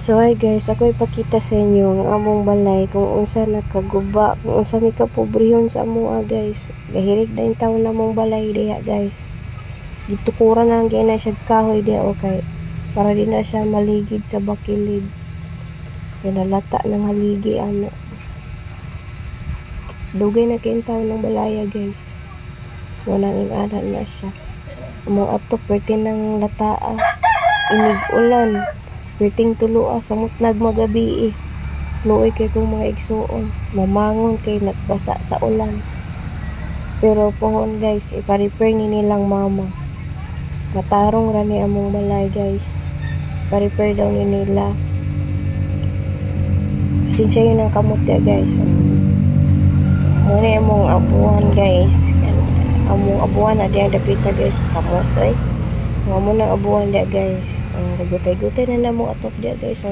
So hi guys, ako ipakita sa inyo ang among balay kung unsa nakaguba, kung unsa mi kapobrehon sa amoa guys. Gahirig na yung taon namong balay diha guys. Gitukuran na lang gina siya kahoy diha okay. Para di na siya maligid sa bakilid. Kinalata ng haligi ana. Dugay na kayo taon ng balaya guys. Munang ingana na siya. Among ato pwerte ng lataa. Inig ulan. Pwedeng tulua sa mutnag magabi eh. Luoy kay kong mga igsuon. Mamangon kay nagbasa sa ulan. Pero pohon guys, ipa-repair ni nilang mama. Matarong ra ni among balay guys. Ipa-repair daw ni nila. Sinsya yun ang kamot ya guys. Muna among abuhan guys. Among abuhan na diyan dapita guys. Kamot eh. Mga mo nang abuhan dia guys. Ang gagutay-gutay na namong atop dia guys.